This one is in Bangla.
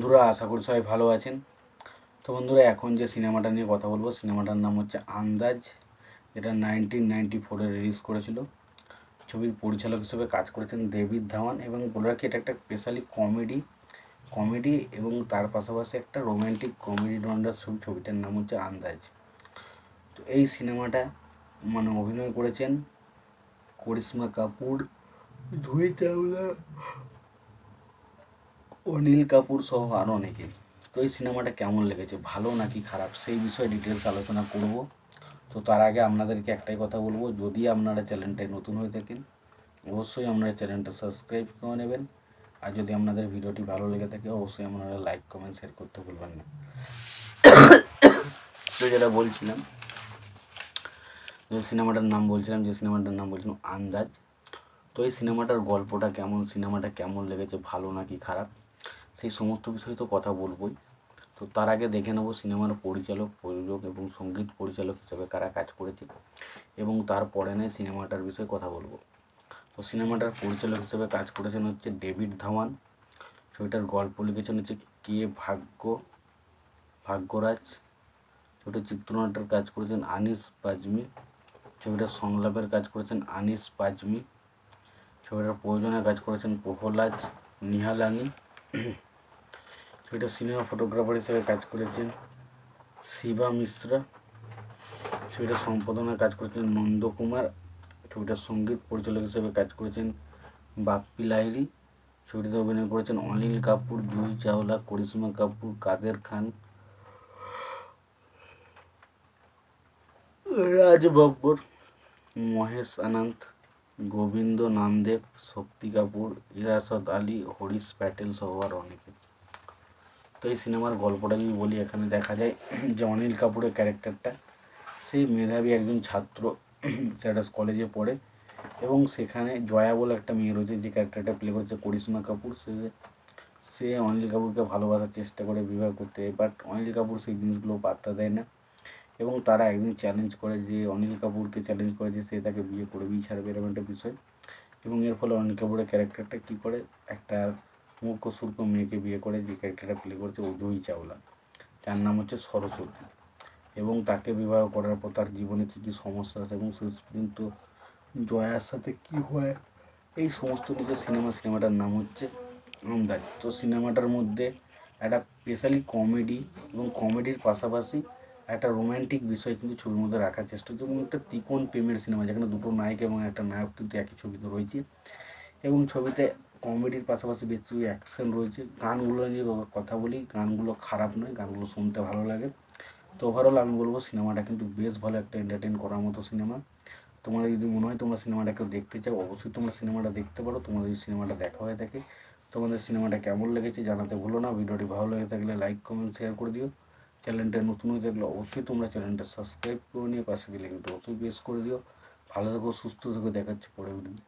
বন্ধুরা, আশা করি সবাই ভালো আছেন। তো বন্ধুরা, এখন যে সিনেমাটা নিয়ে কথা বলবো, সিনেমাটার নাম হচ্ছে আন্দাজ, যেটা 1994-এ রিলিজ করেছিল। ছবির পরিচালক হিসেবে কাজ করেছেন ডেভিড ধাওয়ান, এবং বলে রাখি এটা একটা স্পেশালি কমেডি এবং তার পাশাপাশি একটা রোম্যান্টিক কমেডি জনরার ছবিটার নাম হচ্ছে আন্দাজ। তো এই সিনেমাটা অভিনয় করেছেন করিশ্মা কাপুর, জুহি চাওলা, অনিল কাপুর সহ আরও অনেকে। তো এই সিনেমাটা কেমন লেগেছে, ভালো নাকি খারাপ, সেই বিষয়ে ডিটেলস আলোচনা করব। তো তার আগে আপনাদেরকে একটাই কথা বলবো, যদি আপনারা চ্যানেলটায় নতুন হয়ে থাকেন অবশ্যই আপনারা চ্যানেলটা সাবস্ক্রাইব করে নেবেন। আর যদি আপনাদের ভিডিওটি ভালো লেগে থাকে অবশ্যই আপনারা লাইক কমেন্ট শেয়ার করতে ভুলবেন না। তো যেটা বলছিলাম, যে সিনেমাটার নাম বলছিলাম আন্দাজ। তো এই সিনেমাটার গল্পটা কেমন, সিনেমাটা কেমন লেগেছে, ভালো নাকি খারাপ, সেই সমস্ত বিষয়ে তো কথা বলবোই। তো তার আগে দেখে নেব সিনেমার পরিচালক, প্রযোজক এবং সঙ্গীত পরিচালক হিসেবে কারা কাজ করেছে, এবং তারপরে নিয়ে সিনেমাটার বিষয়ে কথা বলবো। তো সিনেমাটার পরিচালক হিসেবে কাজ করেছেন হচ্ছে ডেভিড ধাওয়ান। ছবিটার গল্প লিখেছেন হচ্ছে কে ভাগ্যরাজ। ছবিটার চিত্রনাট্যের কাজ করেছেন আনিস বাজমি। ছবিটার সংলাপের কাজ করেছেন আনিস বাজমি। ছবিটার প্রযোজনায় কাজ করেছেন প্রহ্লাদ নিহালানি। ছবিটার সিনেমা ফটোগ্রাফার হিসেবে কাজ করেছেন শিবা মিশ্রা। ছবিটার সম্পাদনায় কাজ করেছেন নন্দকুমার। ছবিটার সঙ্গীত পরিচালক হিসেবে কাজ করেছেন বাপ্পি লাহিড়ী। ছবিটিতে অভিনয় করেছেন অনিল কাপুর, জুহি চাওলা, করিশ্মা কাপুর, কাদের খান, রাজ বব্বর, মহেশ আনন্ত, গোবিন্দ নামদেব, শক্তি কাপুর, ইরাশদ আলী, হরিশ প্যাটেল সহ আর অনেকে। তো এই সিনেমার গল্পটা যদি বলি, এখানে দেখা যায় যে অনিল কাপুরের ক্যারেক্টারটা, সেই মেধাবী একজন ছাত্র, সেটা কলেজে পড়ে, এবং সেখানে জয়া বলে একটা মেয়ে রয়েছে, যে ক্যারেক্টারটা প্লে করছে করিশ্মা কাপুর। সে অনিল কাপুরকে ভালোবাসার চেষ্টা করে, বিবাহ করতে, বাট অনিল কাপুর সেই জিনিসগুলো পাত্তা দেয় না, এবং তারা একদিন অনিল কাপুরকে চ্যালেঞ্জ করে যে সে তাকে বিয়ে করবেই ছাড়বে, এরকম একটা বিষয়। এবং এর ফলে অনিল কাপুরের ক্যারেক্টারটা কী করে, একটা মূর্খ সূর্খ মেয়েকে বিয়ে করে, যে ক্যারেক্টারটা প্লে করছে জুহি চাওলা, যার নাম হচ্ছে সরস্বতী। এবং তাকে বিবাহ করার পর তার জীবনে কী কী সমস্যা আছে, এবং শেষ পর্যন্ত জয়ার সাথে কী হয়, এই সমস্ত কিছু সিনেমাটার নাম হচ্ছে আন্দাজ। তো সিনেমাটার মধ্যে একটা স্পেশালি কমেডি, এবং কমেডির পাশাপাশি একটা রোম্যান্টিক বিষয় কিন্তু ছবির মধ্যে রাখার চেষ্টা হচ্ছে, এবং একটা ত্রিকোণ প্রেমের সিনেমা, যেখানে দুটো নায়ক এবং একটা নায়ক কিন্তু একই ছবিতে রয়েছে। এবং ছবিতে কমেডির পাশাপাশি বেশি অ্যাকশন রয়েছে। গানগুলো নিয়ে কথা বলি, গানগুলো খারাপ নয়, গানগুলো শুনতে ভালো লাগে। তো ওভারঅল আমি বলবো সিনেমাটা কিন্তু বেশ ভালো, একটা এন্টারটেইন করার মতো সিনেমা। তোমাদের যদি মনে হয় তোমরা সিনেমাটা কেউ দেখতে চাও, অবশ্যই তোমরা সিনেমাটা দেখতে পারো। তোমাদের যদি সিনেমাটা দেখা হয়ে থাকে, তোমাদের সিনেমাটা কেমন লেগেছে জানাতে ভুলো না। ভিডিওটি ভালো লেগে থাকলে লাইক কমেন্ট শেয়ার করে দিও। চ্যানেলটা নতুন হয়ে থাকলে অবশ্যই তোমরা চ্যানেলটা সাবস্ক্রাইব করে নিয়ে পাশে গেলে কিন্তু অবশ্যই প্রেস করে দিও। ভালো থেকো, সুস্থ থেকো, দেখাচ্ছে পরে ভিডিও।